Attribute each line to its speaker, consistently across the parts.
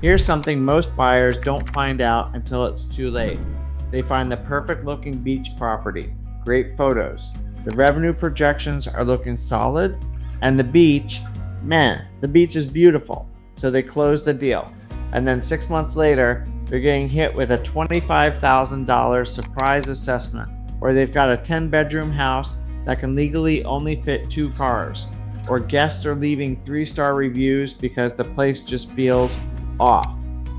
Speaker 1: Here's something most buyers don't find out until it's too late. They find the perfect looking beach property, great photos, the revenue projections are looking solid, and the beach is beautiful. So they close the deal. And then 6 months later, they're getting hit with a $25,000 surprise assessment, or they've got a 10-bedroom house that can legally only fit 2 cars, or guests are leaving 3-star reviews because the place just feels off,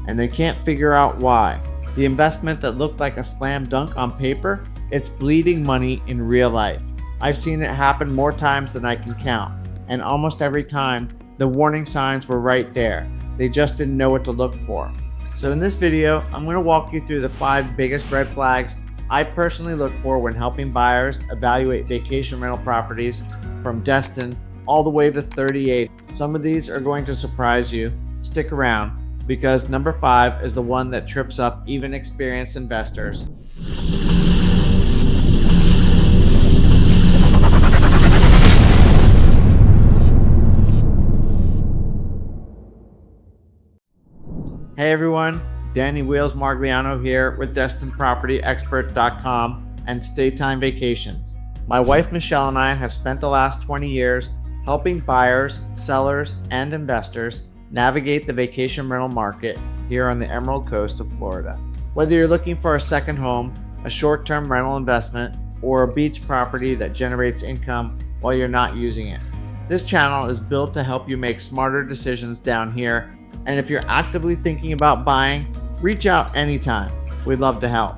Speaker 1: and they can't figure out why. The investment that looked like a slam dunk on paper, it's bleeding money in real life. I've seen it happen more times than I can count, and almost every time, the warning signs were right there. They just didn't know what to look for. So in this video, I'm going to walk you through the 5 biggest red flags I personally look for when helping buyers evaluate vacation rental properties from Destin all the way to 38. Some of these are going to surprise you. Stick around, because number 5 is the one that trips up even experienced investors. Hey everyone, Danny Wheels Margliano here with DestinPropertyExpert.com and Staytime Vacations. My wife Michelle and I have spent the last 20 years helping buyers, sellers, and investors navigate the vacation rental market here on the Emerald Coast of Florida. Whether you're looking for a second home, a short-term rental investment, or a beach property that generates income while you're not using it, this channel is built to help you make smarter decisions down here. And if you're actively thinking about buying, reach out anytime. We'd love to help.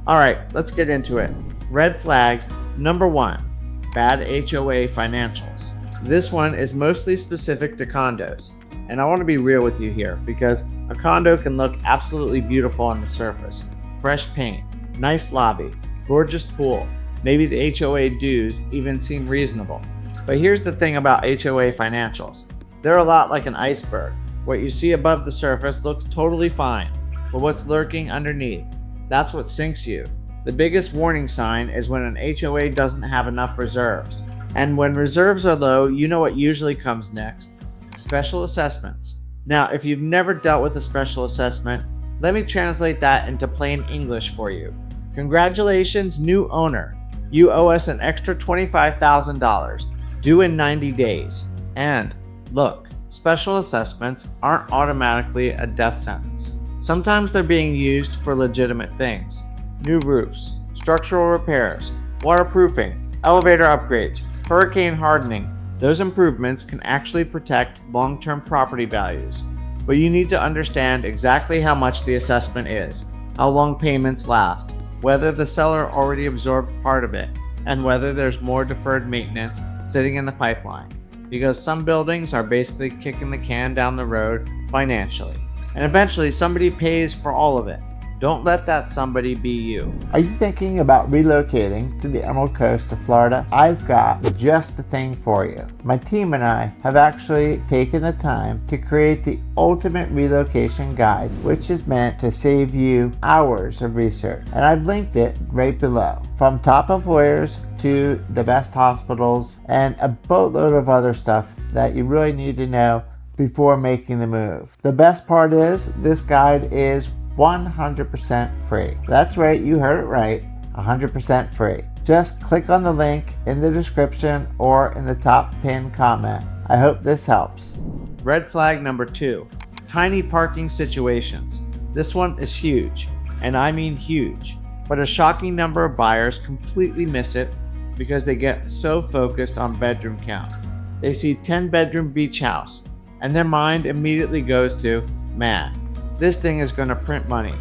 Speaker 1: All right, let's get into it. Red flag number 1, bad HOA financials. This one is mostly specific to condos. And I want to be real with you here, because a condo can look absolutely beautiful on the surface. Fresh paint, nice lobby, gorgeous pool. Maybe the HOA dues even seem reasonable. But here's the thing about HOA financials. They're a lot like an iceberg. What you see above the surface looks totally fine, but what's lurking underneath, that's what sinks you. The biggest warning sign is when an HOA doesn't have enough reserves. And when reserves are low, you know what usually comes next? Special assessments. Now, if you've never dealt with a special assessment, let me translate that into plain English for you. Congratulations, new owner. You owe us an extra $25,000, due in 90 days. And look, special assessments aren't automatically a death sentence. Sometimes they're being used for legitimate things. New roofs, structural repairs, waterproofing, elevator upgrades, hurricane hardening. Those improvements can actually protect long-term property values. But you need to understand exactly how much the assessment is, how long payments last, whether the seller already absorbed part of it, and whether there's more deferred maintenance sitting in the pipeline. Because some buildings are basically kicking the can down the road financially. And eventually somebody pays for all of it. Don't let that somebody be you. Are you thinking about relocating to the Emerald Coast of Florida? I've got just the thing for you. My team and I have actually taken the time to create the ultimate relocation guide, which is meant to save you hours of research. And I've linked it right below. From top employers to the best hospitals and a boatload of other stuff that you really need to know before making the move. The best part is this guide is 100% free. That's right, you heard it right, 100% free. Just click on the link in the description or in the top pinned comment. I hope this helps. Red flag number 2, tiny parking situations. This one is huge, and I mean huge. But a shocking number of buyers completely miss it because they get so focused on bedroom count. They see 10-bedroom beach house, and their mind immediately goes to, man, this thing is going to print money.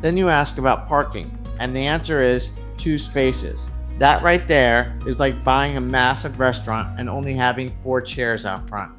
Speaker 1: Then you ask about parking, and the answer is 2 spaces. That right there is like buying a massive restaurant and only having 4 chairs out front.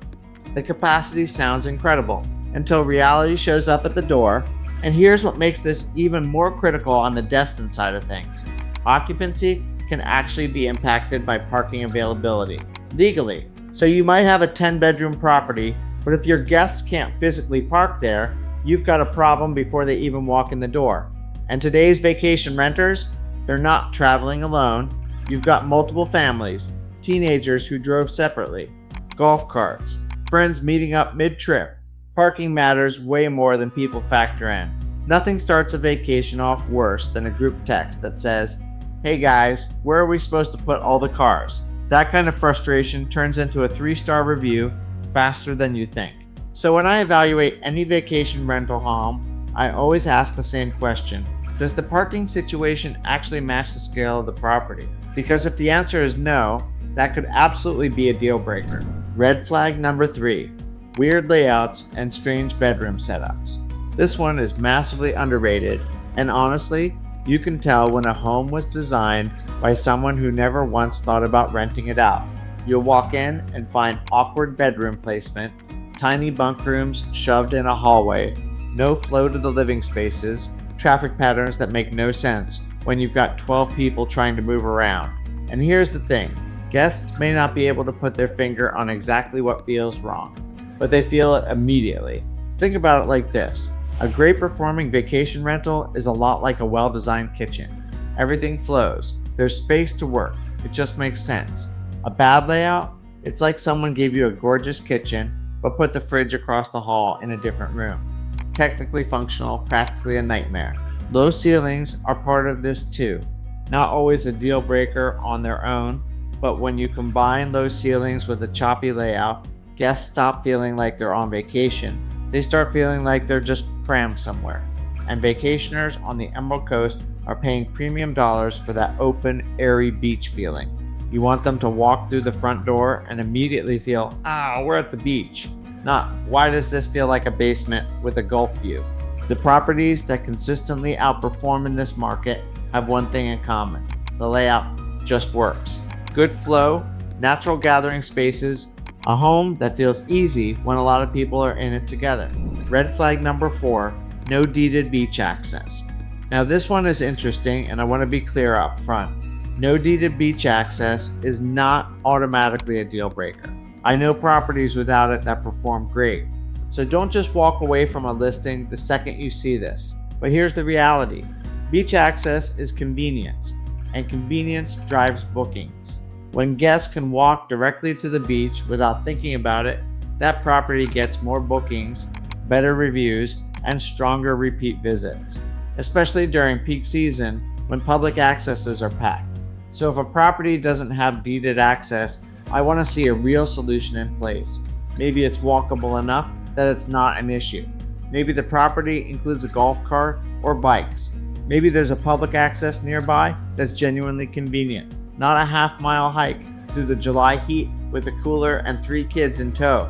Speaker 1: The capacity sounds incredible until reality shows up at the door, and here's what makes this even more critical on the Destin side of things. Occupancy can actually be impacted by parking availability, legally. So you might have a 10-bedroom property, but if your guests can't physically park there, you've got a problem before they even walk in the door. And today's vacation renters, they're not traveling alone. You've got multiple families, teenagers who drove separately, golf carts, friends meeting up mid-trip, Parking matters way more than people factor in. Nothing starts a vacation off worse than a group text that says, "Hey guys, where are we supposed to put all the cars?" That kind of frustration turns into a 3-star review faster than you think. So when I evaluate any vacation rental home, I always ask the same question. Does the parking situation actually match the scale of the property? Because if the answer is no, that could absolutely be a deal breaker. Red flag number 3, weird layouts and strange bedroom setups. This one is massively underrated, and honestly, you can tell when a home was designed by someone who never once thought about renting it out. You'll walk in and find awkward bedroom placement, tiny bunk rooms shoved in a hallway, no flow to the living spaces, traffic patterns that make no sense when you've got 12 people trying to move around. And here's the thing, guests may not be able to put their finger on exactly what feels wrong, but they feel it immediately. Think about it like this. A great performing vacation rental is a lot like a well-designed kitchen. Everything flows. There's space to work. It just makes sense. A bad layout? It's like someone gave you a gorgeous kitchen, but put the fridge across the hall in a different room. Technically functional, practically a nightmare. Low ceilings are part of this too. Not always a deal breaker on their own, but when you combine low ceilings with a choppy layout, guests stop feeling like they're on vacation. They start feeling like they're just crammed somewhere. And vacationers on the Emerald Coast are paying premium dollars for that open, airy beach feeling. You want them to walk through the front door and immediately feel, we're at the beach. Not, why does this feel like a basement with a Gulf view? The properties that consistently outperform in this market have one thing in common. The layout just works. Good flow, natural gathering spaces, a home that feels easy when a lot of people are in it together. Red flag number 4, no deeded beach access. Now this one is interesting, and I want to be clear up front. No deeded beach access is not automatically a deal breaker. I know properties without it that perform great. So don't just walk away from a listing the second you see this. But here's the reality. Beach access is convenience, and convenience drives bookings. When guests can walk directly to the beach without thinking about it, that property gets more bookings, better reviews, and stronger repeat visits, especially during peak season when public accesses are packed. So if a property doesn't have deeded access, I want to see a real solution in place. Maybe it's walkable enough that it's not an issue. Maybe the property includes a golf cart or bikes. Maybe there's a public access nearby that's genuinely convenient. Not a half-mile hike through the July heat with a cooler and 3 kids in tow.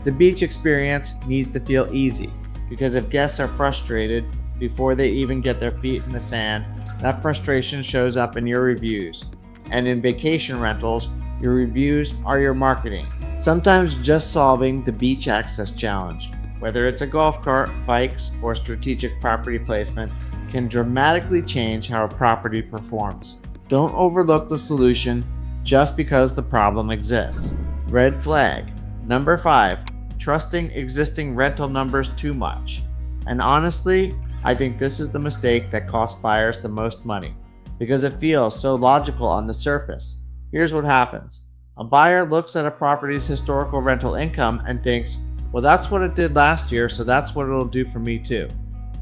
Speaker 1: The beach experience needs to feel easy, because if guests are frustrated before they even get their feet in the sand, that frustration shows up in your reviews. And in vacation rentals, your reviews are your marketing. Sometimes just solving the beach access challenge, whether it's a golf cart, bikes, or strategic property placement, can dramatically change how a property performs. Don't overlook the solution just because the problem exists. Red flag. Number 5, trusting existing rental numbers too much. And honestly, I think this is the mistake that costs buyers the most money, because it feels so logical on the surface. Here's what happens. A buyer looks at a property's historical rental income and thinks, well, that's what it did last year, so that's what it'll do for me too.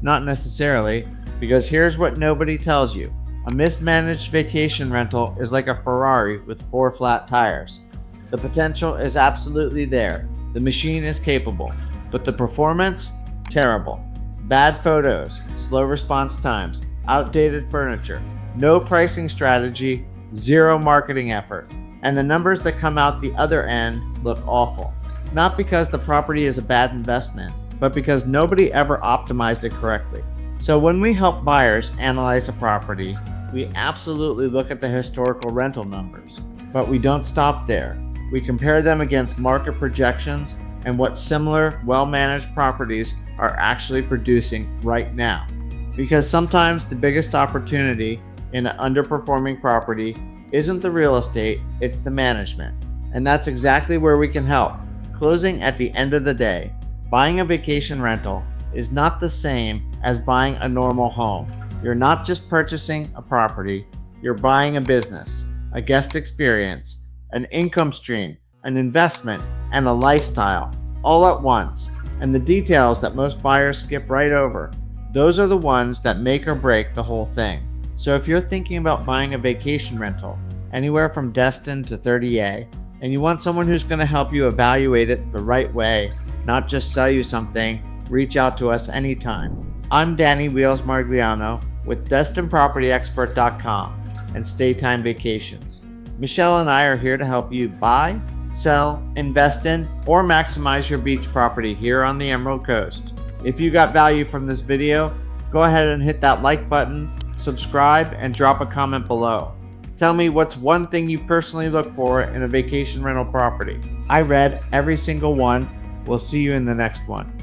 Speaker 1: Not necessarily, because here's what nobody tells you. A mismanaged vacation rental is like a Ferrari with 4 flat tires. The potential is absolutely there. The machine is capable, but the performance? Terrible. Bad photos, slow response times, outdated furniture, no pricing strategy, 0 marketing effort, and the numbers that come out the other end look awful. Not because the property is a bad investment, but because nobody ever optimized it correctly. So when we help buyers analyze a property, we absolutely look at the historical rental numbers, but we don't stop there. We compare them against market projections and what similar, well-managed properties are actually producing right now. Because sometimes the biggest opportunity in an underperforming property isn't the real estate, it's the management. And that's exactly where we can help. Closing at the end of the day, buying a vacation rental is not the same as buying a normal home. You're not just purchasing a property, you're buying a business, a guest experience, an income stream, an investment, and a lifestyle, all at once. and the details that most buyers skip right over. Those are the ones that make or break the whole thing. So if you're thinking about buying a vacation rental, anywhere from Destin to 30A, and you want someone who's going to help you evaluate it the right way, not just sell you something, reach out to us anytime. I'm Danny Wheels Margliano with DestinPropertyExpert.com and Staytime Vacations. Michelle and I are here to help you buy, sell, invest in, or maximize your beach property here on the Emerald Coast. If you got value from this video, go ahead and hit that like button, subscribe, and drop a comment below. Tell me what's one thing you personally look for in a vacation rental property. I read every single one. We'll see you in the next one.